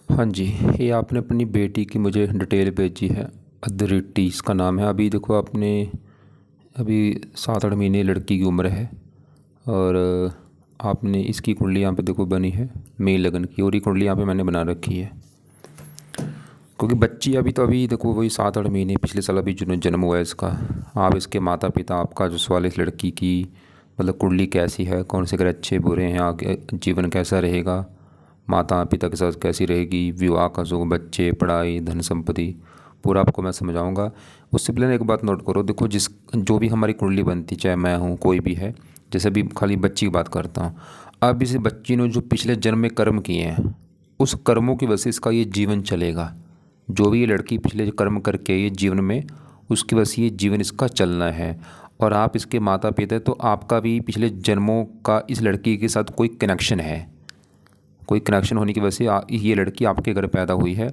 हाँ जी, ये आपने अपनी बेटी की मुझे डिटेल भेजी है। अदृति इसका नाम है। अभी देखो आपने अभी 7-8 महीने लड़की की उम्र है। और आपने इसकी कुंडली यहाँ पे देखो बनी है मेल लगन की, और ये कुंडली यहाँ पे मैंने बना रखी है क्योंकि बच्ची अभी देखो वही 7-8 महीने पिछले साल अभी जन्म हुआ है इसका। आप इसके माता पिता, आपका जो सवाल है इस लड़की की मतलब कुंडली कैसी है, कौन से ग्रह अच्छे बुरे हैं, आगे जीवन कैसा रहेगा, माता पिता के साथ कैसी रहेगी, विवाह का जो बच्चे, पढ़ाई, धन संपत्ति, पूरा आपको मैं समझाऊंगा। उससे पहले एक बात नोट करो, देखो जिस जो भी हमारी कुंडली बनती, चाहे मैं हूँ कोई भी है, जैसे अभी खाली बच्ची की बात करता हूँ। अब इस बच्ची ने जो पिछले जन्म में कर्म किए हैं, उस कर्मों की वजह से इसका ये जीवन चलेगा। जो भी ये लड़की पिछले कर्म करके ये जीवन में, उसकी वजह से ये जीवन इसका चलना है। और आप इसके माता पिता हैं, तो आपका भी पिछले जन्मों का इस लड़की के साथ कोई कनेक्शन है। कोई कनेक्शन होने की वजह से ये लड़की आपके घर पैदा हुई है।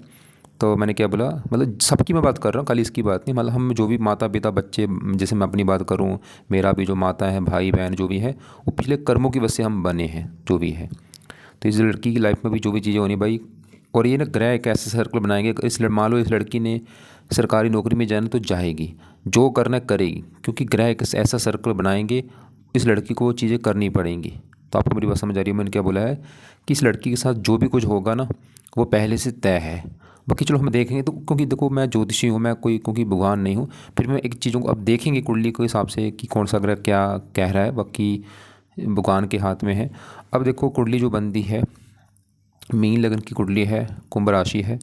तो मैंने क्या बोला, मतलब सबकी मैं बात कर रहा हूँ, खाली इसकी बात नहीं। मतलब हम जो भी माता पिता बच्चे, जैसे मैं अपनी बात करूँ, मेरा भी जो माता है, भाई बहन जो भी है, वो पिछले कर्मों की वजह से हम बने हैं जो भी है। तो इस लड़की की लाइफ में भी जो भी चीज़ें होनी भाई। और ये ना ग्रह एक ऐसे सर्कल बनाएंगे, मान लो इस लड़की ने सरकारी नौकरी में जाना तो जाएगी, जो करना करेगी, क्योंकि ग्रह एक ऐसा सर्कल बनाएंगे, इस लड़की को वो चीज़ें करनी पड़ेंगी। तो आपको मेरी बात समझ आ रही है मैंने क्या बोला है, कि इस लड़की के साथ जो भी कुछ होगा ना, वो पहले से तय है। बाकी चलो हम देखेंगे, तो क्योंकि देखो मैं ज्योतिषी हूँ, मैं कोई क्योंकि भगवान नहीं हूँ, फिर मैं एक चीज़ों को अब देखेंगे कुंडली के हिसाब से कि कौन सा ग्रह क्या कह रहा है, बाकी भगवान के हाथ में है। अब देखो कुंडली जो बनती है, मीन लगन की कुंडली है, कुंभ राशि है।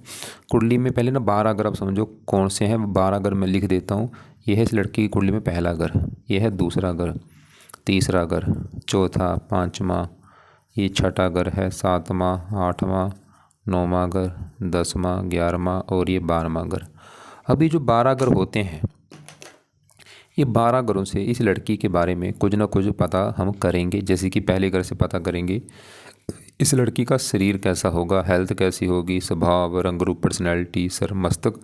कुंडली में पहले ना 12 घर आप समझो कौन से हैं, 12 घर मैं लिख देता हूँ। ये है इस लड़की की कुंडली में पहला घर, ये है दूसरा घर, तीसरा घर, चौथा, पाँचवा, ये छठा घर है, सातवां, आठवां, नौवां घर, 10वां, 11वां और ये 12वां घर। अभी जो 12 घर होते हैं, ये 12 घरों से इस लड़की के बारे में कुछ ना कुछ पता हम करेंगे। जैसे कि पहले घर से पता करेंगे इस लड़की का शरीर कैसा होगा, हेल्थ कैसी होगी, स्वभाव, रंग रूप, पर्सनैलिटी, सर मस्तक,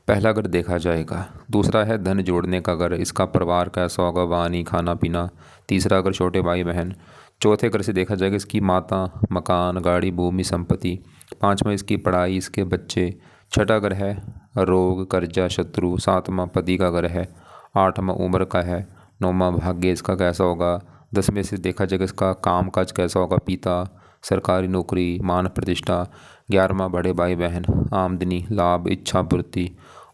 पहला घर देखा जाएगा। दूसरा है धन जोड़ने का घर, इसका परिवार कैसा होगा, वाणी, खाना पीना। तीसरा घर छोटे भाई बहन। चौथे घर से देखा जाएगा इसकी माता, मकान, गाड़ी, भूमि, संपत्ति। पाँचवा इसकी पढ़ाई, इसके बच्चे। छठा घर है रोग, कर्जा, शत्रु। सातवां पति का घर है। आठवां उम्र का है। नौवां भाग्य इसका कैसा होगा। 10वें से देखा जाएगा इसका काम काज कैसा होगा, पिता, सरकारी नौकरी, मान प्रतिष्ठा। 11वां बड़े भाई बहन, आमदनी, लाभ, इच्छा पूर्ति।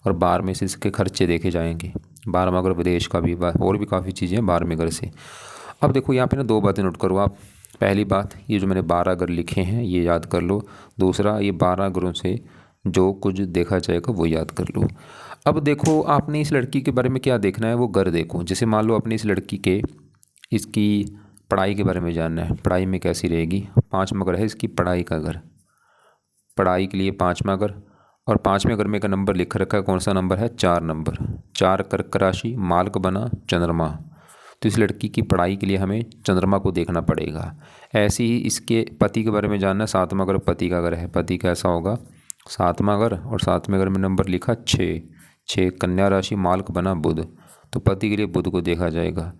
और 12वें से इसके खर्चे देखे जाएंगे। 12वां घर विदेश का भी, और भी काफ़ी चीज़ें हैं 12वें घर से। अब देखो यहाँ पे ना 2 बातें नोट करो आप। पहली बात, ये जो मैंने 12 घर लिखे हैं ये याद कर लो। दूसरा, ये 12 घरों से जो कुछ देखा जाएगा वो याद कर लो। अब देखो आपने इस लड़की के बारे में क्या देखना है, वो घर देखो। जैसे मान लो अपने इस लड़की के, इसकी पढ़ाई के बारे में जानना है, पढ़ाई में कैसी रहेगी। 5वां घर है इसकी पढ़ाई का घर, पढ़ाई के लिए 5वां घर। और 5वें घर में का नंबर लिख रखा है, कौन सा नंबर है, 4 नंबर। 4 कर्क राशि, मालक बना चंद्रमा। तो इस लड़की की पढ़ाई के लिए हमें चंद्रमा को देखना पड़ेगा। ऐसे ही इसके पति के बारे में जानना है। 7वां घर पति का घर है, पति कैसा होगा, 7वां घर। और 7वें घर में नंबर लिखा 6। 6 कन्या राशि, मालक बना बुध। तो पति के लिए बुध को देखा जाएगा।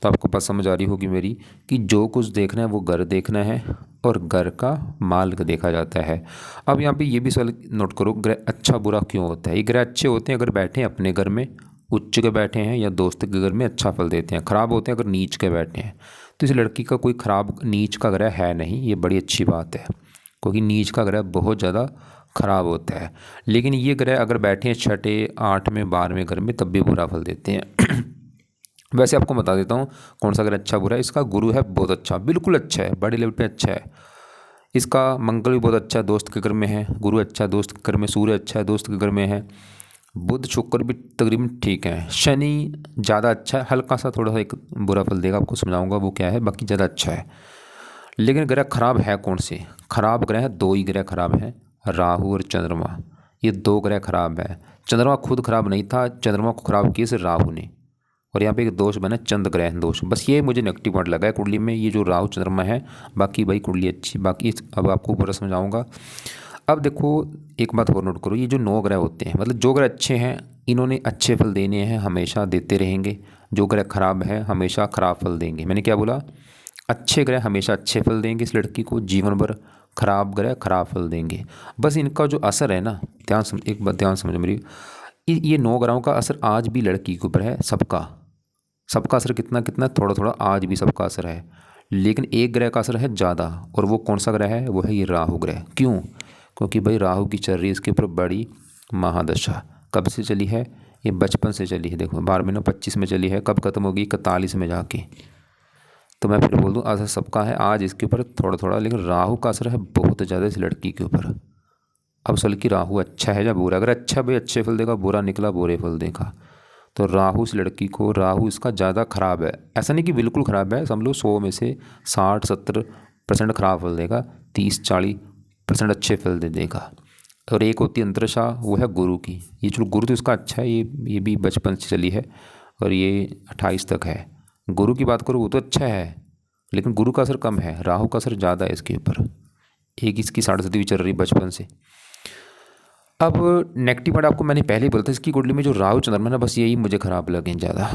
तो आपको बात समझ आ रही होगी मेरी, कि जो कुछ देखना है वो घर देखना है, और घर का मालिक देखा जाता है। अब यहाँ पे ये भी सवाल नोट करो, ग्रह अच्छा बुरा क्यों होता है। ये ग्रह अच्छे होते हैं अगर बैठे हैं अपने घर में, उच्च के बैठे हैं, या दोस्त के घर में अच्छा फल देते हैं। खराब होते हैं अगर नीच के बैठे हैं। तो इस लड़की का कोई खराब नीच का ग्रह है नहीं, ये बड़ी अच्छी बात है, क्योंकि नीच का ग्रह बहुत ज़्यादा खराब होता है। लेकिन ये ग्रह अगर बैठे हैं छठे, 8वें, 12वें घर में, तब भी बुरा फल देते हैं। वैसे आपको बता देता हूँ कौन सा ग्रह अच्छा बुरा है। इसका गुरु है बहुत अच्छा, बिल्कुल अच्छा है, बड़े लेवल पे अच्छा है। इसका मंगल भी बहुत अच्छा है, दोस्त के घर में है। गुरु अच्छा है दोस्त के घर में, सूर्य अच्छा है दोस्त के घर में है। बुध शुक्र भी तकरीबन ठीक है। शनि ज़्यादा अच्छा है, हल्का सा थोड़ा सा एक बुरा फल देगा, आपको समझाऊंगा वो क्या है, बाकी ज़्यादा अच्छा है। लेकिन ग्रह खराब है कौन से, खराब ग्रह है 2 ही ग्रह खराब हैं, राहु और चंद्रमा। ये 2 ग्रह खराब है। चंद्रमा खुद खराब नहीं था, चंद्रमा को खराब किए से राहु ने। और यहाँ पे एक दोष बना चंद्र ग्रहण दोष, बस ये मुझे नेगेटिव पॉइंट लगा है कुंडली में, ये जो राहु चंद्रमा है। बाकी भाई कुंडली अच्छी, बाकी अब आपको पूरा समझाऊंगा। अब देखो एक बात और नोट करो, ये जो 9 ग्रह होते हैं, मतलब जो ग्रह अच्छे हैं इन्होंने अच्छे फल देने हैं, हमेशा देते रहेंगे। जो ग्रह खराब है हमेशा खराब फल देंगे। मैंने क्या बोला, अच्छे ग्रह हमेशा अच्छे फल देंगे इस लड़की को जीवन भर, खराब ग्रह खराब फल देंगे। बस इनका जो असर है ना, एक बात ध्यान समझ मेरी, ये 9 ग्रहों का असर आज भी लड़की के ऊपर है, सबका सबका असर कितना कितना, थोड़ा थोड़ा आज भी सबका असर है। लेकिन एक ग्रह का असर है ज़्यादा, और वो कौन सा ग्रह है? वो है ये राहु ग्रह। क्यों? क्योंकि भाई राहु की चल रही है इसके ऊपर बड़ी महादशा। कब से चली है? ये बचपन से चली है। देखो 12 महीना 25 में चली है, कब खत्म होगी? 41 में जाके। तो मैं फिर बोल दूँ असर सबका है आज इसके ऊपर थोड़ा थोड़ा, लेकिन राहु का असर है बहुत ज़्यादा इस लड़की के ऊपर। अब असल की राहु अच्छा है या बुरा? अगर अच्छा भाई अच्छे फल देगा, बुरा निकला बुरे फल देगा। तो राहु इस लड़की को, राहु इसका ज़्यादा ख़राब है। ऐसा नहीं कि बिल्कुल ख़राब है, समझ लो 100 में से 60-70% ख़राब फल देगा, 30-40% अच्छे फल दे देगा। और एक होती है अंतरदशा, वो है गुरु की। ये चलो गुरु तो इसका अच्छा है, ये भी बचपन से चली है और ये 28 तक है। गुरु की बात करूँ वो तो अच्छा है, लेकिन गुरु का असर कम है, राहु का असर ज़्यादा है इसके ऊपर। एक इसकी 7.5 भी चल रही बचपन से। अब नेगेटिव पॉइंट आपको मैंने पहले ही बोला था, इसकी कुंडली में जो राहु चंद्रमा ना, बस यही मुझे ख़राब लगे ज़्यादा।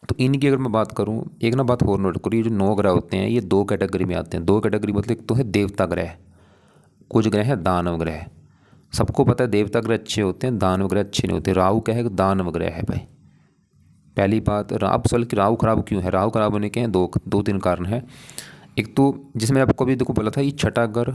तो इनकी अगर मैं बात करूँ, एक ना बात और नोट करो, ये जो 9 ग्रह होते हैं ये 2 कैटेगरी में आते हैं। 2 कैटेगरी मतलब एक तो है देवता ग्रह, कुछ ग्रह हैं दानव ग्रह। सबको पता है देवता ग्रह अच्छे होते हैं, दानव ग्रह अच्छे नहीं होते। राहु क्या है? दानव ग्रह है भाई। पहली बात, अब सल की राहु खराब क्यों है? राहु खराब होने के हैं दो तीन कारण हैं। एक तो जिसमें आपको अभी देखो बोला था, ये छठा घर,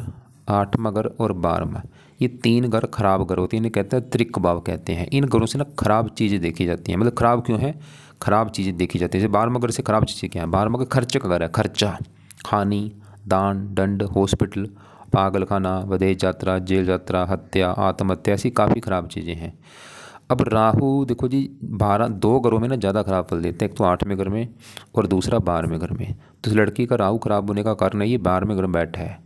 8वां घर और 12वां, ये 3 घर खराब घर होते हैं। इन्हें कहते हैं त्रिक भाव कहते हैं। इन घरों से ना खराब चीज़ें देखी जाती हैं। मतलब खराब क्यों है? खराब चीज़ें देखी जाती है। जैसे 12वां घर से खराब चीज़ें क्या है? 12वां घर खर्चे का घर है। खर्चा, हानि, दान, दंड, हॉस्पिटल, पागल खाना, विदेश यात्रा, जेल यात्रा, हत्या, आत्महत्या, ऐसी काफ़ी खराब चीज़ें हैं। अब राहु देखो जी, 2 घरों में ना ज़्यादा खराब फल देते हैं। एक तो 8वें घर में और दूसरा 12वें घर में। तो इस लड़की का राहु खराब होने का कारण है ये 12वें घर में बैठा है,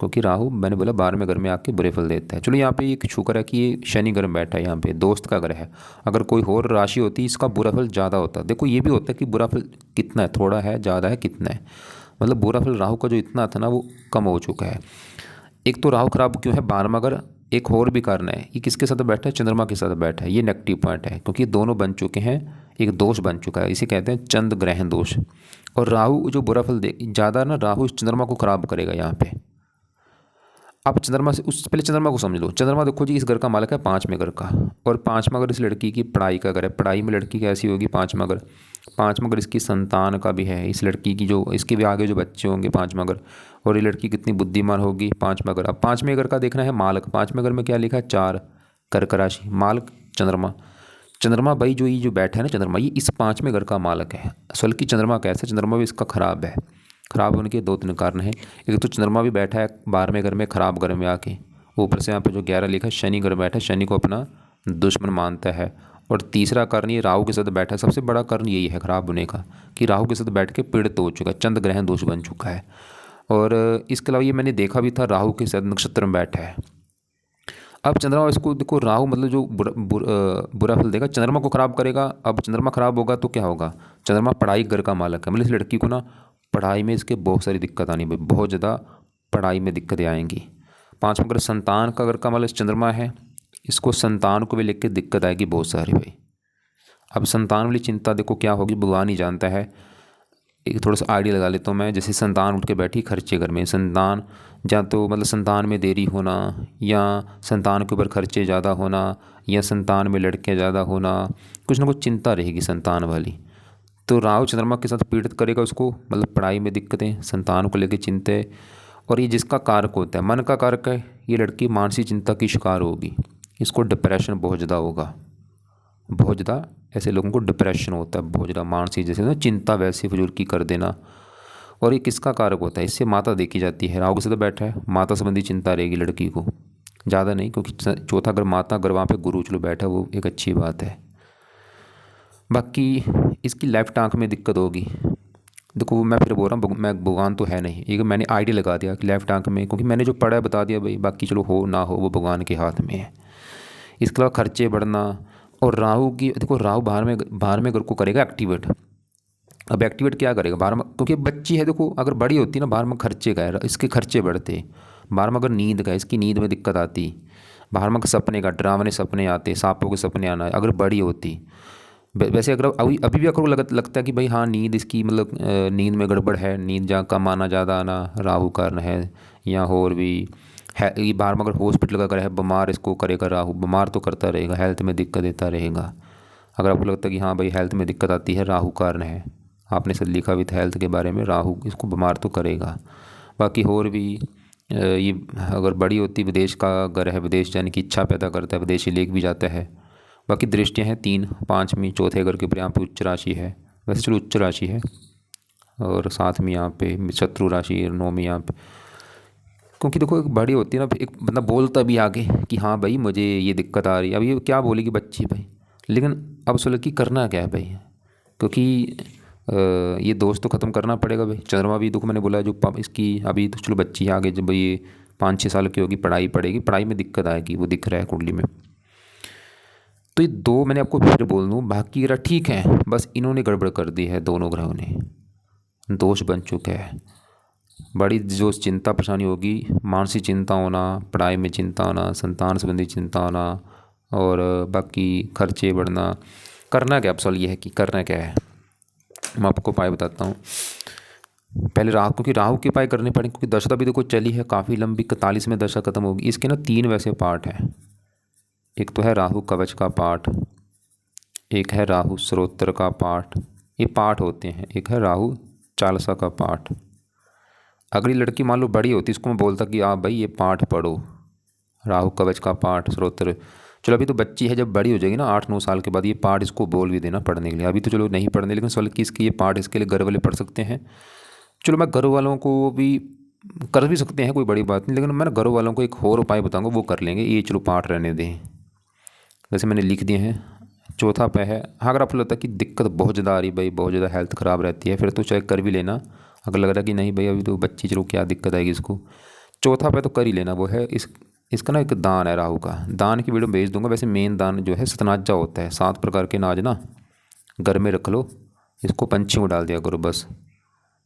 क्योंकि राहु मैंने बोला 12वें घर में आके बुरे फल देता है। चलो यहाँ पे ये शुक्र है कि ये शनि घर में बैठा है, यहाँ पे दोस्त का घर है। अगर कोई और राशि होती इसका बुरा फल ज़्यादा होता। देखो ये भी होता है कि बुरा फल कितना है, थोड़ा है, ज़्यादा है, कितना है, मतलब बुरा फल राहु का जो इतना था ना वो कम हो चुका है। एक तो राहु खराब क्यों है? 12वां घर। एक और भी कारण है, ये किसके साथ बैठा है? चंद्रमा के साथ बैठा है। ये नेगेटिव पॉइंट है, क्योंकि दोनों बन चुके हैं, एक दोष बन चुका है, इसे कहते हैं चंद्र ग्रहण दोष। और राहु जो बुरा फल दे ज़्यादा ना, राहु इस चंद्रमा को खराब करेगा यहाँ पे। आप चंद्रमा से उस पहले चंद्रमा को समझ लो। चंद्रमा देखो जी, इस घर का मालिक है 5वें घर का, और 5वां घर इस लड़की की पढ़ाई का घर है। पढ़ाई में लड़की कैसी होगी? 5वां घर। 5वां घर इसकी संतान का भी है, इस लड़की की जो इसके भी आगे जो बच्चे होंगे 5वां घर। और ये लड़की कितनी बुद्धिमान होगी? 5वां घर। अब 5वें घर का देखना है मालक। 5वें घर में क्या लिखा है? 4, कर्क राशि, मालक चंद्रमा। चंद्रमा भाई जो ये जो बैठा है ना चंद्रमा, ये इस 5वें घर का मालक है। असल की चंद्रमा कैसा? चंद्रमा भी इसका खराब है। खराब होने के 2-3 कारण हैं। एक तो चंद्रमा भी बैठा है 12वें घर में, खराब घर में आके। ऊपर से यहाँ पे जो 11 लिखा है, शनि घर बैठा है, शनि को अपना दुश्मन मानता है। और तीसरा कारण ये राहु के साथ बैठा है। सबसे बड़ा कारण यही है खराब होने का, कि राहु के साथ बैठ के पीड़ित हो चुका है, चंद्र ग्रहण दोष बन चुका है। और इसके अलावा ये मैंने देखा भी था, राहु के साथ नक्षत्र में बैठा है। अब चंद्रमा इसको देखो, राहु मतलब जो बुरा फल देगा, चंद्रमा को खराब करेगा। अब चंद्रमा खराब होगा तो क्या होगा? चंद्रमा पढ़ाई घर का मालक है, मतलब इस लड़की को ना पढ़ाई में इसके बहुत सारी दिक्कत आनी, भाई बहुत ज़्यादा पढ़ाई में दिक्कतें आएंगी। 5वां घर संतान का घर का मालक चंद्रमा है, इसको संतान को भी लेकर दिक्कत आएगी बहुत सारी भाई। अब संतान वाली चिंता देखो क्या होगी, भगवान ही जानता है। एक थोड़ा सा आइडिया लगा लेता हूँ मैं। जैसे संतान उठ के बैठी खर्चे घर में, संतान या तो मतलब संतान में देरी होना, या संतान के ऊपर खर्चे ज़्यादा होना, या संतान में लड़के ज़्यादा होना, कुछ ना कुछ चिंता रहेगी संतान वाली। तो राहु चंद्रमा के साथ पीड़ित करेगा उसको, मतलब पढ़ाई में दिक्कतें, संतान को लेकर चिंताएं। और ये जिसका कारक होता है, मन का कारक है, ये लड़की मानसिक चिंता की शिकार होगी। इसको डिप्रेशन बहुत ज़्यादा होगा, बहुत ज़्यादा ऐसे लोगों को डिप्रेशन होता है बहुत ज़्यादा, मानसिक जैसे ना चिंता वैसे फजूल की कर देना। और ये किसका कारक होता है? इससे माता देखी जाती है। राहु के साथ बैठा है, माता संबंधी चिंता रहेगी लड़की को, ज़्यादा नहीं, क्योंकि चौथा अगर माता अगर वहाँ पे गुरु चलो बैठा, वो एक अच्छी बात है। बाकी इसकी लेफ्ट आंख में दिक्कत होगी। देखो मैं फिर बोल रहा हूँ, मैं भगवान तो है नहीं, एक मैंने आइडिया लगा दिया कि लेफ्ट आंख में, क्योंकि मैंने जो पढ़ा है बता दिया भाई, बाकी चलो हो ना हो वो भगवान के हाथ में है। इसके अलावा खर्चे बढ़ना। और राहु की देखो, राहु बाहर में घर को करेगा एक्टिवेट। अब एक्टिवेट क्या करेगा? 12वां, क्योंकि बच्ची है देखो, अगर बड़ी होती ना 12वां खर्चे का है, इसके खर्चे बढ़ते। 12वां अगर नींद का है, इसकी नींद में दिक्कत आती। 12वां का सपने का, डरावने सपने आते, सांपों के सपने आना, अगर बड़ी होती। वैसे अगर अभी अभी भी अगर लगता है कि भाई हाँ नींद इसकी मतलब नींद में गड़बड़ है, नींद जहाँ कम आना ज़्यादा आना राहु कारण है, या और भी है, ये बार बार अगर हॉस्पिटल का अगर है बीमार इसको करेगा राहु, बीमार तो करता रहेगा, हेल्थ में दिक्कत देता रहेगा। अगर आपको लगता है कि हाँ भाई हेल्थ में दिक्कत आती है राहु कारण है, आपने सब लिखा विथ हेल्थ के बारे में, राहु इसको बीमार तो करेगा। बाकी और भी ये अगर बड़ी होती विदेश का अगर है, विदेश जाने की इच्छा पैदा करता है, विदेशी लेख भी जाता है। बाकी दृष्टियाँ हैं 3, 5वीं चौथे घर के ऊपर, यहाँ पे उच्च राशि है, वैसे चलो उच्च राशि है, और साथ में यहाँ पे शत्रु राशि 9वीं यहाँ पे। क्योंकि देखो एक बड़ी होती है ना, एक बंदा बोलता भी आगे कि हाँ भाई मुझे ये दिक्कत आ रही है, अब ये क्या बोलेगी बच्ची भाई, लेकिन अब सोलह की करना क्या है भाई, क्योंकि ये दोष तो ख़त्म करना पड़ेगा भाई। चंद्रमा भी देखो मैंने बोला जो इसकी अभी तो चलो बच्ची है, आगे जब ये 5-6 साल की होगी पढ़ाई पढ़ेगी, पढ़ाई में दिक्कत आएगी, वो दिख रहा है कुंडली में। तो ये 2 मैंने आपको फिर बोल दूँ, बाकी ग्रह ठीक है, बस इन्होंने गड़बड़ कर दी है, दोनों ग्रहों ने दोष बन चुका है। बड़ी जो चिंता परेशानी होगी, मानसिक चिंता होना, पढ़ाई में चिंता होना, संतान संबंधी चिंता होना, और बाकी खर्चे बढ़ना। करना क्या, अब सवाल ये है कि करना क्या है। मैं आपको उपाय बताता हूँ। पहले राहु, क्योंकि राहु के उपाय करने पड़ेंगे, क्योंकि दशा भी देखो चली है काफ़ी लंबी, 41 में दशा खत्म होगी। इसके ना 3 वैसे पार्ट हैं। एक तो है राहु कवच का पाठ, एक है राहु स्रोत्र का पाठ, ये पाठ होते हैं। एक है राहु चालसा का पाठ। अगर ये लड़की मान लो बड़ी होती, इसको मैं बोलता कि आप भाई ये पाठ पढ़ो, राहु कवच का पाठ स्रोत्र। चलो अभी तो बच्ची है, जब बड़ी हो जाएगी ना 8-9 साल के बाद, ये पाठ इसको बोल भी देना पढ़ने के लिए। अभी तो चलो नहीं पढ़ने, लेकिन सवाल कि इसकी ये पाठ इसके लिए घर वाले पढ़ सकते हैं। चलो मैं घर वालों को भी कर भी सकते हैं, कोई बड़ी बात नहीं, लेकिन मैं घर वालों को एक और उपाय बताऊंगा, वो कर लेंगे। ये चलो पाठ रहने दें, वैसे मैंने लिख दिए हैं। चौथा पे है, हाँ अगर आपको लगता है कि दिक्कत बहुत ज़्यादा आ रही भाई, बहुत ज़्यादा हेल्थ ख़राब रहती है, फिर तो चेक कर भी लेना। अगर लग रहा है कि नहीं भाई अभी तो बच्ची, चलो क्या दिक्कत आएगी इसको, चौथा पे तो कर ही लेना। वो है इसका ना एक दान है राहु का, दान की वीडियो भेज दूंगा। वैसे मेन दान जो है सतनाजा होता है, 7 प्रकार के नाज ना घर में रख लो, इसको पंछी में डाल दिया करो बस।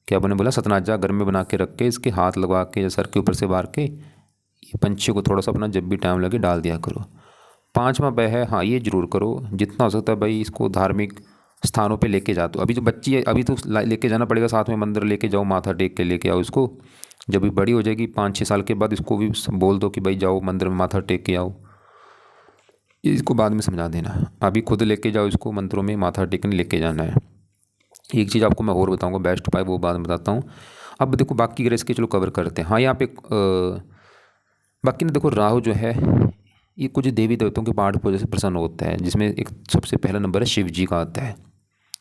क्या आपने बोला, सतनाजा घर में बना के रख के, इसके हाथ लगवा के सर के ऊपर से बार के, ये पंछी को थोड़ा सा अपना जब भी टाइम लगे डाल दिया करो। 5वां वह है, हाँ ये जरूर करो जितना हो सकता है भाई, इसको धार्मिक स्थानों पे लेके जा। तो अभी जो बच्ची है अभी तो लेके जाना पड़ेगा, साथ में मंदिर लेके जाओ, माथा टेक के लेके आओ इसको। जब भी बड़ी हो जाएगी 5-6 साल के बाद, इसको भी बोल दो कि भाई जाओ मंदिर में माथा टेक के आओ। इसको बाद में समझा देना, अभी खुद लेके जाओ इसको, मंदिरों में माथा टेकने लेके जाना है। एक चीज़ आपको मैं और बताऊंगा बेस्ट उपाय, वो बाद में बताता हूँ। अब देखो बाकी ग्रह इसके चलो कवर करते हैं। हाँ यहाँ पे बाकी ना देखो राहु जो है ये कुछ देवी देवताओं के पाठ पूजा से प्रसन्न होता है, जिसमें एक सबसे पहला नंबर है शिव जी का आता है,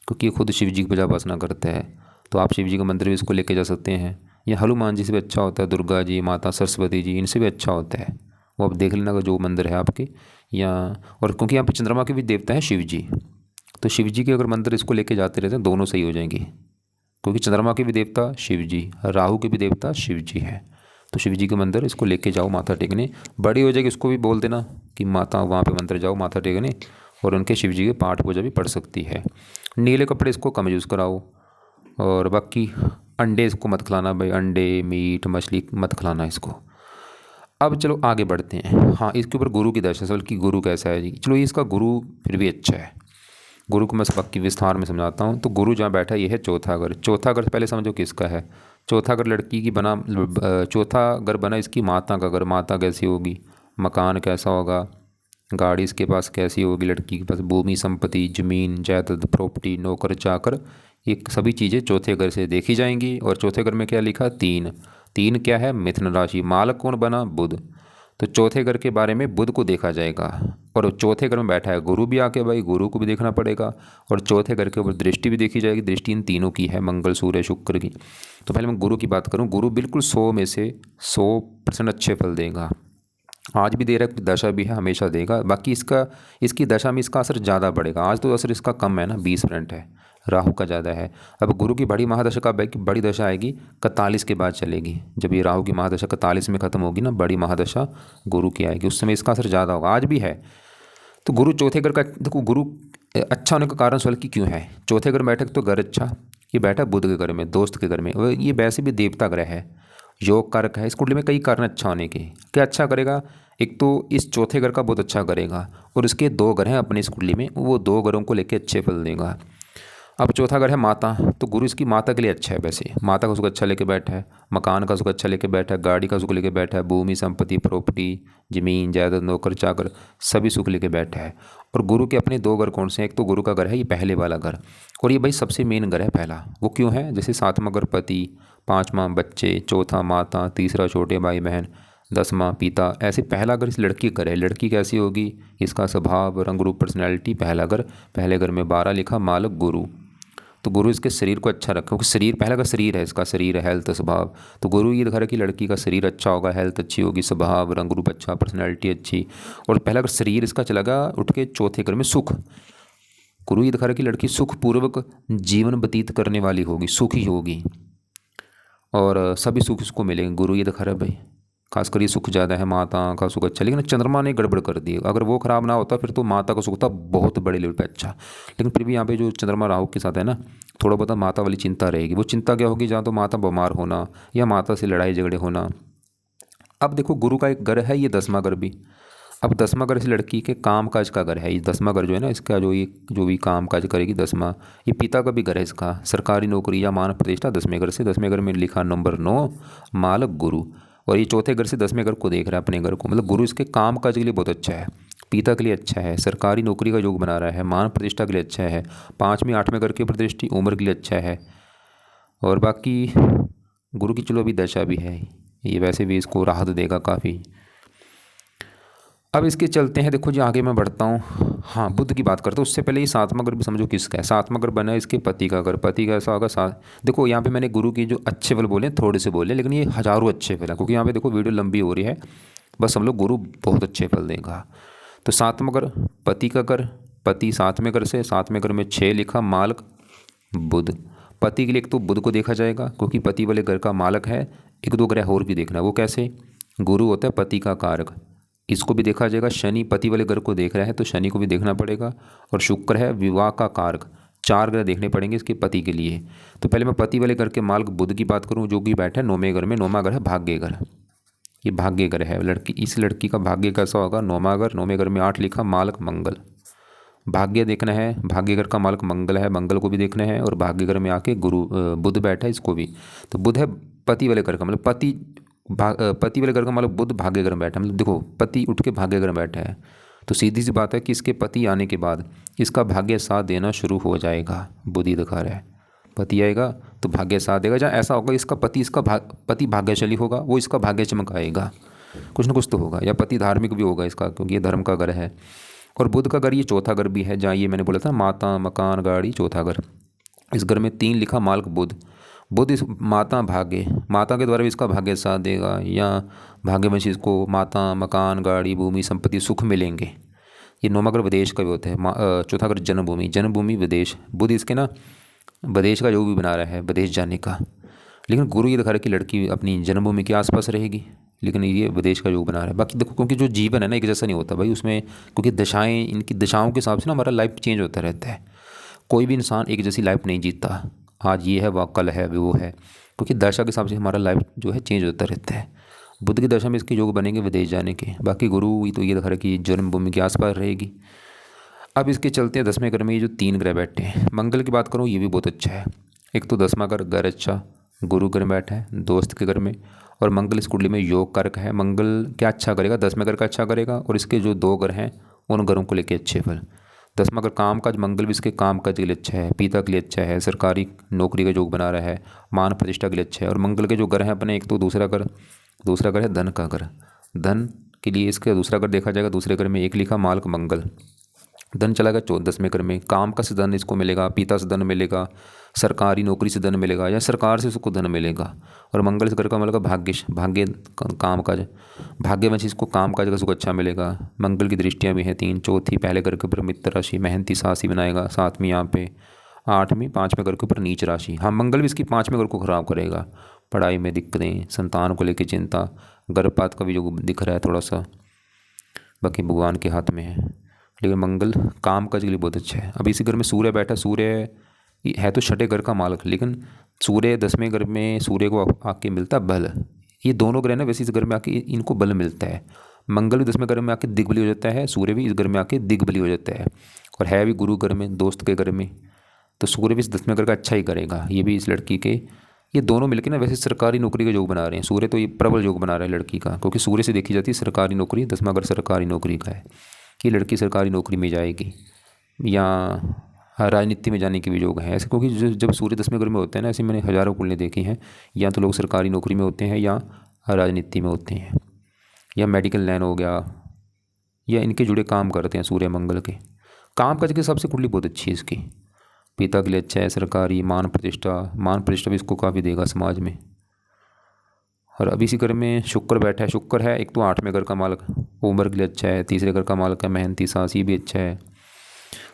क्योंकि ये खुद शिव जी की पूजा उपासना करते हैं। तो आप शिव जी का मंदिर भी इसको लेके जा सकते हैं, या हनुमान जी से भी अच्छा होता है, दुर्गा जी, माता सरस्वती जी, इनसे भी अच्छा होता है। वो आप देख लेना जो मंदिर है आपके, या और क्योंकि यहाँ पे चंद्रमा के भी देवता हैं शिव जी, तो शिव जी के अगर मंदिर इसको लेके जाते रहते हैं, दोनों सही हो जाएंगे। क्योंकि चंद्रमा के भी देवता शिव जी, राहु के भी देवता शिव जी हैं। तो शिव जी के मंदिर इसको लेके जाओ माथा टेकने। बड़ी हो जाएगी उसको भी बोल देना कि माता वहाँ पे मंदिर जाओ माथा टेकने, और उनके शिव जी के पाठ पूजा भी पढ़ सकती है। नीले कपड़े इसको कम यूज़ कराओ, और बाकी अंडे इसको मत खिलाना भाई, अंडे मीट मछली मत खिलाना इसको। अब चलो आगे बढ़ते हैं। हाँ इसके ऊपर गुरु की दशा, कि गुरु कैसा है जी। चलो इसका गुरु फिर भी अच्छा है, गुरु को मैं बाकी विस्तार में समझाता हूँ। तो गुरु जहाँ बैठा है ये है चौथा घर। चौथा घर पहले समझो किसका है, चौथा घर लड़की की बना, चौथा घर बना इसकी माता का घर। माता कैसी होगी, मकान कैसा होगा, गाड़ी इसके पास कैसी होगी, लड़की के पास भूमि संपत्ति ज़मीन जायदाद प्रॉपर्टी नौकर चाकर, ये सभी चीज़ें चौथे घर से देखी जाएंगी। और चौथे घर में क्या लिखा, 3। 3 क्या है, मिथुन राशि। मालक कौन बना, बुध। तो चौथे घर के बारे में बुध को देखा जाएगा, और चौथे घर में बैठा है गुरु भी आके भाई, गुरु को भी देखना पड़ेगा। और चौथे घर के ऊपर दृष्टि भी देखी जाएगी, दृष्टि इन तीनों की है, मंगल सूर्य शुक्र की। तो पहले मैं गुरु की बात करूं, गुरु बिल्कुल 100 में से 100% अच्छे फल देगा। आज भी दे रहा है, दशा भी है, हमेशा देगा। बाकी इसकी दशा में इसका असर ज़्यादा बढ़ेगा। आज तो असर इसका कम है ना, 20% है, राहु का ज़्यादा है। अब गुरु की बड़ी महादशा कब है, कि बड़ी दशा आएगी 41 के बाद चलेगी। जब ये राहु की महादशा 41 में ख़त्म होगी ना, बड़ी महादशा गुरु की आएगी, उस समय इसका असर ज़्यादा होगा। आज भी है। तो गुरु चौथे घर का, देखो गुरु अच्छा होने का कारण सवाल की क्यों है, चौथे घर बैठक तो घर अच्छा, ये बैठा बुध के घर में, दोस्त के घर में, और ये वैसे भी देवता ग्रह है, योग कारक है। इस कुंडली में कई कारण अच्छा होने के, क्या अच्छा करेगा, एक तो इस चौथे घर का बहुत अच्छा करेगा, और इसके 2 घर हैं अपनी इस कुंडली में, वो 2 घरों को लेके अच्छे फल देगा। अब चौथा घर है माता, तो गुरु इसकी माता के लिए अच्छा है। वैसे माता का सुख अच्छा लेके बैठा है, मकान का सुख अच्छा लेके बैठा है, गाड़ी का सुख लेके बैठा है, भूमि संपत्ति प्रॉपर्टी जमीन जायदाद नौकर चाकर सभी सुख लेके बैठा है। और गुरु के अपने 2 घर कौन से हैं? एक तो गुरु का घर है ये पहले वाला घर, और ये भाई सबसे मेन घर है पहला। वो क्यों है? जैसे 7वां घर पति, 5वां बच्चे, चौथा माता, तीसरा छोटे भाई बहन, 10वां पिता, ऐसे पहला घर इस लड़की का घर है। लड़की कैसी होगी? इसका स्वभाव रंग रूप पर्सनैलिटी पहला घर, पहले घर में 12 लिखा मालक गुरु। तो गुरु इसके शरीर को अच्छा रखे, क्योंकि शरीर पहला का शरीर है, इसका शरीर है, हेल्थ स्वभाव। तो गुरु ये दिखा रहा है कि लड़की का शरीर अच्छा होगा, हेल्थ अच्छी होगी, स्वभाव रंग रूप अच्छा, पर्सनैलिटी अच्छी। और पहला अगर शरीर इसका चला गया उठ के चौथे घर में सुख, गुरु ये दिखा रहा है कि लड़की सुखपूर्वक जीवन व्यतीत करने वाली होगी, सुखी होगी, और सभी सुख इसको मिलेंगे। गुरु ये दिखा रहा है भाई, खासकर ये सुख ज़्यादा है, माता का सुख अच्छा। लेकिन चंद्रमा ने गड़बड़ कर दी, अगर वो खराब ना होता फिर तो माता का सुख था बहुत बड़े लेवल पे अच्छा। लेकिन फिर भी यहाँ पे जो चंद्रमा राहु के साथ है ना, थोड़ा बहुत माता वाली चिंता रहेगी। वो चिंता क्या होगी? जहाँ तो माता बीमार होना या माता से लड़ाई झगड़े होना। अब देखो गुरु का एक घर है ये 10वां घर भी। अब 10वां घर इस लड़की के काम काज का घर है। ये 10वां घर जो है ना इसका, जो भी काम काज करेगी 10वां, ये पिता का भी घर है इसका, सरकारी नौकरी या मान प्रतिष्ठा 10वें घर से। 10वें घर में लिखा नंबर 9 मालक गुरु, और ये चौथे घर से 10वें घर को देख रहा है अपने घर को। मतलब गुरु इसके काम काज के लिए बहुत अच्छा है, पिता के लिए अच्छा है, सरकारी नौकरी का योग बना रहा है, मान प्रतिष्ठा के लिए अच्छा है, 5वें 8वें घर की प्रतिष्ठा उम्र के लिए अच्छा है। और बाकी गुरु की चलो अभी दशा भी है, ये वैसे भी इसको राहत देगा काफ़ी। अब इसके चलते हैं, देखो जी आगे मैं बढ़ता हूँ। हाँ, बुध की बात करता हूँ उससे पहले ये 7वां घर भी समझो किसका है। 7वां घर बना है इसके पति का घर। पति का ऐसा होगा 7। देखो यहाँ पे मैंने गुरु की जो अच्छे फल बोले थोड़े से बोले, लेकिन ये हज़ारों अच्छे फल है, क्योंकि यहाँ पे देखो वीडियो लंबी हो रही है। बस हम लोग गुरु बहुत अच्छे फल देगा। तो 7वां घर पति का घर, पति 7वें घर से, 7वें घर में 6 लिखा मालक बुध। पति के लिए एक तो बुध को देखा जाएगा, क्योंकि पति वाले घर का मालक है। 1-2 ग्रह और भी देखना, वो कैसे? गुरु होता है पति का कारक, इसको भी देखा जाएगा। शनि पति वाले घर को देख रहा है तो शनि को भी देखना पड़ेगा। और शुक्र है विवाह का कारक। 4 ग्रह देखने पड़ेंगे इसके पति के लिए। तो पहले मैं पति वाले घर के मालक बुध की बात करूं, जो कि बैठा है 9वें घर में। 9वां घर है भाग्य घर, ये भाग्य घर है। लड़की, इस लड़की का भाग्य कैसा होगा? 9वां घर, 9वें घर में 8 लिखा मालक मंगल। भाग्य देखना है, भाग्य घर का मालक मंगल है, मंगल को भी देखना है। और भाग्य घर में आके गुरु बुध बैठा है, इसको भी। तो बुध है पति वाले घर का, मतलब पति वाले घर का मतलब बुध भाग्य घर में बैठा है। मतलब देखो पति उठ के भाग्य घर में बैठा है, तो सीधी सी बात है कि इसके पति आने के बाद इसका भाग्य साथ देना शुरू हो जाएगा। बुध ही दिखा रहा है, पति आएगा तो भाग्य साथ देगा। जहाँ ऐसा होगा इसका पति, पति भाग्यशाली होगा, वो इसका भाग्य चमकाएगा, कुछ ना कुछ तो होगा। या पति धार्मिक भी होगा इसका, क्योंकि ये धर्म का घर है। और बुध का घर ये चौथा घर भी है, जहाँ ये मैंने बोला था माता मकान गाड़ी, चौथा घर। इस घर में 3 लिखा मालक बुध। बुध इस माता भाग्य, माता के द्वारा भी इसका भाग्य साथ देगा, या भाग्यवंशी इसको माता मकान गाड़ी भूमि संपत्ति सुख मिलेंगे। ये 9वां घर विदेश का भी होता है। चौथा घर जन्मभूमि, जन्मभूमि विदेश। बुध इसके ना विदेश का जो भी बना रहा है, विदेश जाने का। लेकिन गुरु ये दिखा रहा है कि लड़की अपनी जन्मभूमि के आसपास रहेगी, लेकिन ये विदेश का योग बना रहा है। बाकी देखो, क्योंकि जो जीवन है ना एक जैसा नहीं होता भाई उसमें, क्योंकि दशाएं, इनकी दशाओं के हिसाब से ना हमारा लाइफ चेंज होता रहता है। कोई भी इंसान एक जैसी लाइफ नहीं जीता, आज ये है वह कल है वो है, क्योंकि दशा के हिसाब से हमारा लाइफ जो है चेंज होता रहता है। बुध की दशा में इसके योग बनेंगे विदेश जाने के। बाकी गुरु तो ये दिखा रहा है कि जन्मभूमि के आसपास रहेगी। अब इसके चलते हैं 10वें घर में ये जो 3 ग्रह बैठे हैं। मंगल की बात करूँ, ये भी बहुत अच्छा है। एक तो 10वां घर अच्छा, गुरु घर में बैठा है दोस्त के घर में, और मंगल इस कुंडली में योग कारक है। मंगल क्या अच्छा करेगा? 10वें घर का अच्छा करेगा, और इसके जो 2 घर हैं उन घरों को लेकर अच्छे फल। 10वां घर काम काज, मंगल भी इसके काम काज के लिए अच्छा है, पिता के लिए अच्छा है, सरकारी नौकरी का योग बना रहा है, मान प्रतिष्ठा के लिए अच्छा है। और मंगल के जो घर हैं अपने, एक तो दूसरा घर है धन का घर। धन के लिए इसका दूसरा घर देखा जाएगा। दूसरे घर में 1 लिखा मालक मंगल। धन चला गया 10वें घर में, काम का से धन इसको मिलेगा, पिता से धन मिलेगा, सरकारी नौकरी से धन मिलेगा, या सरकार से इसको धन मिलेगा। और मंगल इस घर का मिलेगा भाग्य काम काज, भाग्यवंशी इसको काम काज का सुख अच्छा मिलेगा। मंगल की दृष्टियाँ भी हैं 3, चौथी पहले घर के ऊपर मित्र राशि मेहनती सासी बनाएगा, 7वीं यहाँ पे, 8वीं 5वें घर के ऊपर नीच राशि। हाँ, मंगल भी इसकी 5वें घर को खराब करेगा, पढ़ाई में दिक्कतें, संतान को लेकर चिंता, गर्भपात का भी जो दिख रहा है थोड़ा सा, बाकी भगवान के हाथ में है। लेकिन मंगल काम काज के लिए बहुत अच्छा है। अब इसी घर में सूर्य बैठा, सूर्य है तो 6ठे घर का मालक, लेकिन सूर्य 10वें घर में सूर्य को आके मिलता बल। ये दोनों ग्रह ना वैसे इस घर में आके इनको बल मिलता है। मंगल भी 10वें घर में आके दिग्बली हो जाता है, सूर्य भी इस घर में आके दिग्बली हो जाता है, और है भी गुरु घर में, दोस्त के घर में। तो सूर्य भी इस 10वें घर का अच्छा ही करेगा। ये भी इस लड़की के, ये दोनों मिलकर ना वैसे सरकारी नौकरी का योग बना रहे हैं। सूर्य तो ये प्रबल योग बना रहा है लड़की का, क्योंकि सूर्य से देखी जाती है सरकारी नौकरी, 10वां घर सरकारी नौकरी का है। ये लड़की सरकारी नौकरी में जाएगी या राजनीति में जाने के भी योग हैं ऐसे, क्योंकि जब सूर्य 10वें घर में होते हैं ना, ऐसे मैंने हज़ारों कुंडली देखी हैं, या तो लोग सरकारी नौकरी में होते हैं या राजनीति में होते हैं, या मेडिकल लाइन हो गया, या इनके जुड़े काम करते हैं सूर्य मंगल के। काम काज के हिसाब से कुंडली बहुत अच्छी है इसकी। पिता के लिए अच्छा है, सरकारी मान प्रतिष्ठा भी इसको काफ़ी देगा समाज में। और अब इसी घर में शुक्र बैठा है, शुक्र है एक तो 8वें घर का मालक, उम्र के लिए अच्छा है, तीसरे घर का मालक है मेहनती सास, ये भी अच्छा है।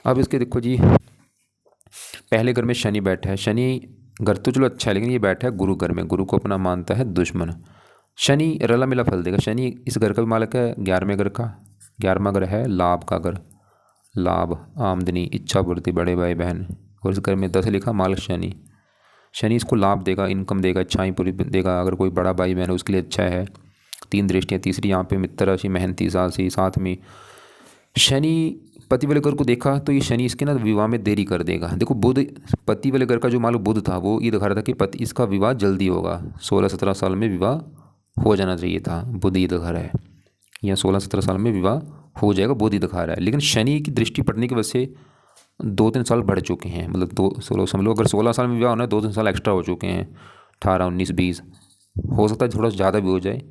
अब इसके देखो जी, पहले घर में शनि बैठा है। शनि घर तो चलो अच्छा है, लेकिन ये बैठा है गुरु घर में, गुरु को अपना मानता है दुश्मन। शनि रला मिला फल देगा। शनि इस घर का भी मालक है, 11वें घर का। 11वां घर है लाभ का घर, लाभ, आमदनी, इच्छा पूर्ति, बड़े भाई बहन। और इस घर में 10 लिखा मालक शनि। शनि इसको लाभ देगा, इनकम देगा, इच्छाएं पूरी देगा। अगर कोई बड़ा भाई बहन है उसके लिए अच्छा है। 3 दृष्टियाँ, तीसरी यहाँ पे मित्र राशि, मेहनती सासी, साथ में शनि पति वाले घर को देखा तो ये शनि इसके ना विवाह में देरी कर देगा। देखो बुध, पति वाले घर का जो मालूम बुध था, वो ये दिखा रहा था कि पति इसका विवाह जल्दी होगा, 16-17 साल में विवाह हो जाना चाहिए था। बुध ये दिखा रहा है, या 16-17 साल में विवाह हो जाएगा, बुध ही दिखा रहा है। लेकिन शनि की दृष्टि पड़ने की वजह से 2-3 साल बढ़ चुके हैं, मतलब 2-16 समझ लो, अगर 16 साल में विवाह होना है 2-3 साल एक्स्ट्रा हो चुके हैं, 18, 19, 20, हो सकता है थोड़ा ज़्यादा भी हो जाए।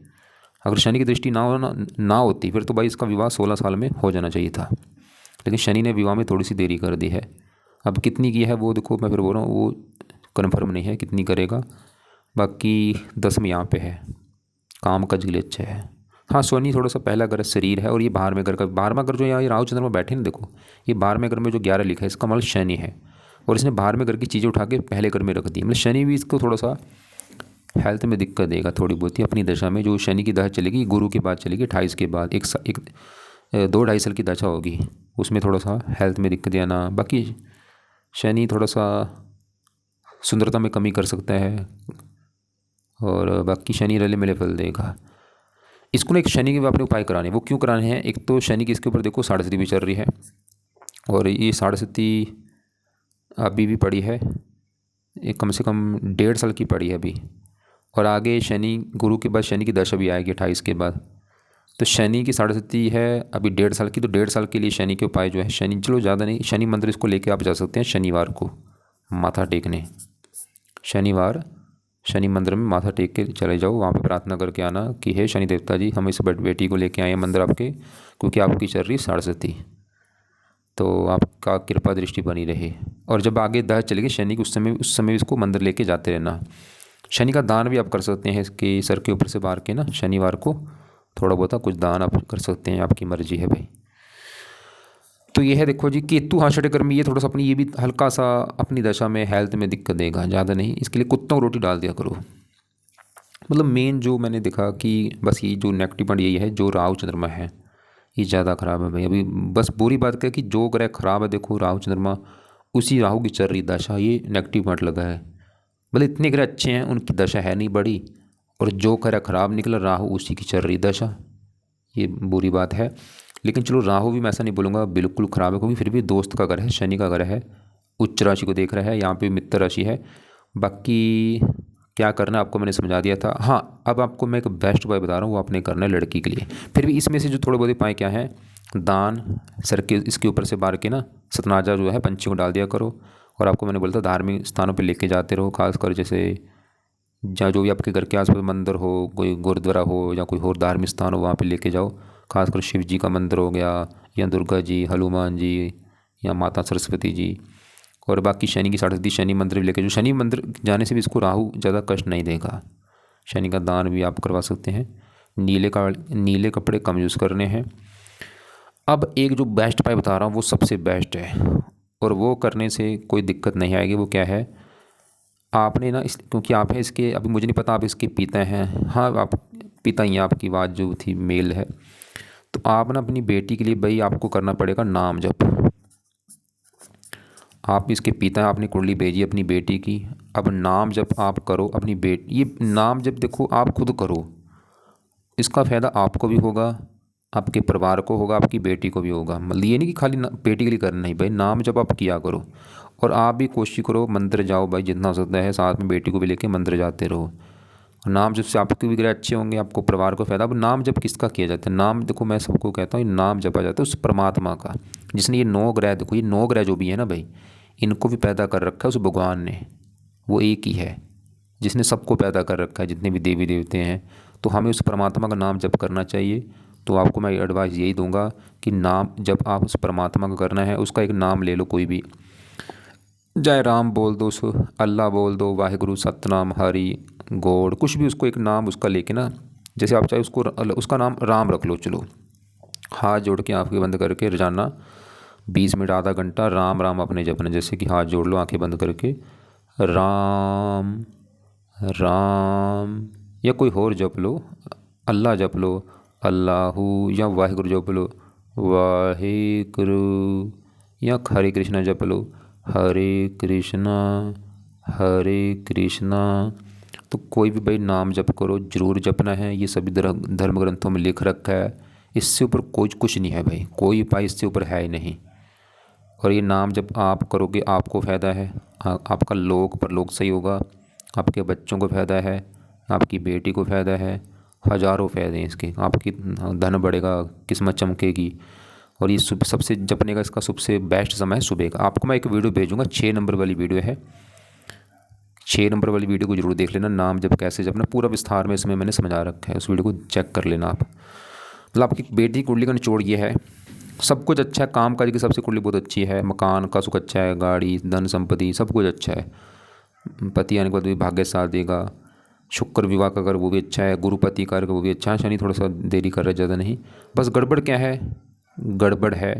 अगर शनि की दृष्टि ना होती फिर तो भाई इसका विवाह 16 साल में हो जाना चाहिए था, लेकिन शनि ने विवाह में थोड़ी सी देरी कर दी है। अब कितनी की है वो देखो, मैं फिर बोल रहा हूँ वो कन्फर्म नहीं है कितनी करेगा। बाकी 10 में यहाँ पे है, काम काज के लिए अच्छा है। हाँ, शनि थोड़ा सा पहला घर शरीर है, और ये 12वें घर का, 12वां घर जो यहाँ ये राहु चंद्रमा बैठे ना, देखो ये 12वें घर में जो 11 लिखा है इसका मतलब शनि है, और इसने 12वें घर की चीज़ें उठा के पहले घर में रख दी। मतलब शनि भी इसको थोड़ा सा हेल्थ में दिक्कत देगा थोड़ी बहुत ही अपनी दशा में। जो शनि की दशा चलेगी गुरु के बाद चलेगी, 28 के बाद, 2-2.5 साल की दशा होगी, उसमें थोड़ा सा हेल्थ में दिक्कत आना। बाकी शनि थोड़ा सा सुंदरता में कमी कर सकता है, और बाकी शनि रले मिले फल देगा। इसको ना एक शनि के अपने उपाय कराने, वो क्यों कराने हैं? एक तो शनि की इसके ऊपर देखो साढ़े भी चल रही है, और ये साढ़े अभी भी पड़ी है, एक कम से कम 1.5 साल की पड़ी है अभी, और आगे शनि गुरु के बाद शनि की दशा भी आएगी 28 के बाद। तो शनि की साढ़े है अभी 1.5 साल की, तो 1.5 साल के लिए शनि के उपाय जो है, शनि चलो ज़्यादा नहीं, शनि मंदिर इसको लेके आप जा सकते हैं शनिवार को माथा टेकने। शनिवार शनि मंदिर में माथा टेक के चले जाओ, वहाँ पे प्रार्थना करके आना कि हे शनि देवता जी, हम इस बेटी को लेके आए हैं मंदिर आपके, क्योंकि आपकी चल रही साढ़े, तो आपका कृपा दृष्टि बनी रहे। और जब आगे दशा चलेगी शनि की, उस समय इसको मंदिर लेके जाते रहना। शनि का दान भी आप कर सकते हैं, इसके सर के ऊपर से बार के ना शनिवार को थोड़ा बहुत कुछ दान आप कर सकते हैं, आपकी मर्जी है भाई। तो ये है देखो जी, केतु हाँ छठे घर में, ये थोड़ा सा अपनी, ये भी हल्का सा अपनी दशा में हेल्थ में दिक्कत देगा, ज़्यादा नहीं। इसके लिए कुत्तों को रोटी डाल दिया करो। मतलब मेन जो मैंने देखा कि बस ये जो नेगेटिव पॉइंट यही है, जो राहु चंद्रमा है ये ज़्यादा ख़राब है भाई। अभी बस बुरी बात क्या है कि जो ग्रह खराब है, देखो राहु चंद्रमा, उसी राहु की चल रही दशा, ये नेगेटिव पॉइंट लगा है। मतलब इतने ग्रह अच्छे हैं, उनकी दशा है नहीं बड़ी, और जो ग्रह खराब निकला राहु उसी की चल रही दशा, ये बुरी बात है। लेकिन चलो राहु भी मैं ऐसा नहीं बोलूँगा बिल्कुल ख़राब है, क्योंकि फिर भी दोस्त का घर है, शनि का घर है, उच्च राशि को देख रहा है, यहाँ पे मित्र राशि है। बाकी क्या करना आपको मैंने समझा दिया था। हाँ, अब आपको मैं एक बेस्ट उपाय बता रहा हूँ, वो आपने करना है लड़की के लिए। फिर भी इसमें से जो थोड़े बहुत उपाय क्या हैं, दान सर के इसके ऊपर से बार के ना सतनाजा जो है पंछी को डाल दिया करो। और आपको मैंने बोला था धार्मिक स्थानों पर लेके जाते रहो, खासकर जैसे जहाँ जो भी आपके घर के आसपास मंदिर हो, कोई गुरुद्वारा हो या कोई और धार्मिक स्थान हो, वहाँ पे लेके जाओ। खासकर शिव जी का मंदिर हो गया, या दुर्गा जी, हनुमान जी, या माता सरस्वती जी। और बाकी शनि की साढ़े शनि मंदिर भी लेके जो, शनि मंदिर जाने से भी इसको राहु ज़्यादा कष्ट नहीं देगा। शनि का दान भी आप करवा सकते हैं। नीले कपड़े कम यूज़ करने हैं। अब एक जो बेस्ट उपाय बता रहा हूँ वो सबसे बेस्ट है, और वो करने से कोई दिक्कत नहीं आएगी। वो क्या है, आपने ना क्योंकि आप है इसके, अभी मुझे नहीं पता आप इसके पिता हैं, हाँ आप पिता ही हैं, आपकी बात जो थी मेल है। तो आप ना अपनी बेटी के लिए भाई आपको करना पड़ेगा नाम जप। आप इसके पिता हैं, आपने कुंडली भेजी अपनी बेटी की, अब नाम जप आप करो अपनी बेटी। ये नाम जप देखो आप खुद करो, इसका फ़ायदा आपको भी होगा, आपके परिवार को होगा, आपकी बेटी को भी होगा। मतलब ये नहीं कि खाली बेटी के लिए करना, नहीं भाई, नाम जब आप किया करो। और आप भी कोशिश करो मंदिर जाओ भाई, जितना हो सकता है साथ में बेटी को भी लेके मंदिर जाते रहो। और नाम जब से आपके भी ग्रह अच्छे होंगे, आपको परिवार को फायदा। अब नाम जब किसका किया जाता है? नाम देखो, मैं सबको कहता हूँ, नाम जपा जाता है उस परमात्मा का, जिसने ये 9 ग्रह, देखो ये 9 ग्रह जो भी है ना भाई, इनको भी पैदा कर रखा है उस भगवान ने। वो एक ही है जिसने सबको पैदा कर रखा है, जितने भी देवी देवते हैं। तो हमें उस परमात्मा का नाम जप करना चाहिए। तो आपको मैं एडवाइस यही दूंगा कि नाम जब आप उस परमात्मा का करना है, उसका एक नाम ले लो कोई भी, चाहे राम बोल दो, उस अल्लाह बोल दो, वाहिगुरु, सतनाम, हरि, गॉड, कुछ भी, उसको एक नाम उसका लेके ना, जैसे आप चाहे उसको उसका नाम राम रख लो। चलो, हाथ जोड़ के आंखें बंद करके रोजाना 20 मिनट आधा घंटा राम राम अपने जपना। जैसे कि हाथ जोड़ लो आंखें बंद करके, राम राम, या कोई और जप लो, अल्लाह जप लो, अल्लाहू, या वाहिगुरु जप लो, वाहिगुरु, या हरे कृष्णा जप लो, हरे कृष्णा हरे कृष्णा। तो कोई भी भाई नाम जप करो, जरूर जपना है। ये सभी धर्म ग्रंथों में लिख रखा है। इससे ऊपर कोई कुछ नहीं है भाई, कोई उपाय इससे ऊपर है ही नहीं। और ये नाम जब आप करोगे आपको फ़ायदा है, आपका लोक परलोक सही होगा, आपके बच्चों को फ़ायदा है, आपकी बेटी को फ़ायदा है, हज़ारों फ़ायदे हैं इसके। आपकी धन बढ़ेगा, किस्मत चमकेगी। और ये सबसे जपने का इसका सबसे बेस्ट समय है सुबह का। आपको मैं एक वीडियो भेजूँगा, 6 नंबर वाली वीडियो है, 6 नंबर वाली वीडियो को जरूर देख लेना। नाम जब कैसे जपना पूरा विस्तार में इसमें मैंने समझा रखा है, उस वीडियो को चेक कर लेना आप। मतलब आपकी बेटी की कुंडली का निचोड़ ये है, सब कुछ अच्छा है, काम काज की सबसे कुंडली बहुत अच्छी है, मकान का सुख अच्छा है, गाड़ी, धन संपत्ति सब कुछ अच्छा है, पति आने के बाद भी भाग्य साथ देगा, शुक्र विवाह का अगर वो भी अच्छा है, गुरुपति कार्य का वो भी अच्छा है। शनि थोड़ा सा देरी कर रहा है, ज़्यादा नहीं। बस गड़बड़ क्या है? गड़बड़ है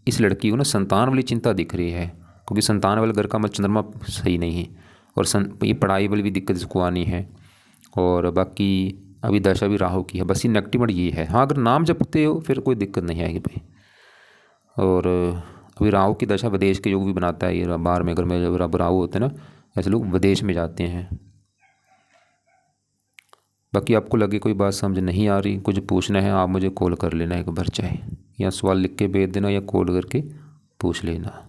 इस लड़की को ना संतान वाली चिंता दिख रही है, क्योंकि संतान वाले घर का मत चंद्रमा सही नहीं है। और ये पढ़ाई वाली भी दिक्कत इसको आनी है। और बाकी अभी दशा भी राहु की है, बस ये नेगेटिव ये है। हाँ, अगर नाम जपते हो फिर कोई दिक्कत नहीं आएगी भाई। और अभी राहु की दशा विदेश के योग भी बनाता है। ये बाहर में अगर मैं जब राहु होते हैं ना, ऐसे लोग विदेश में जाते हैं। बाकी आपको लगे कोई बात समझ नहीं आ रही, कुछ पूछना है, आप मुझे कॉल कर लेना एक बार, चाहे या सवाल लिख के भेज देना या कॉल करके पूछ लेना।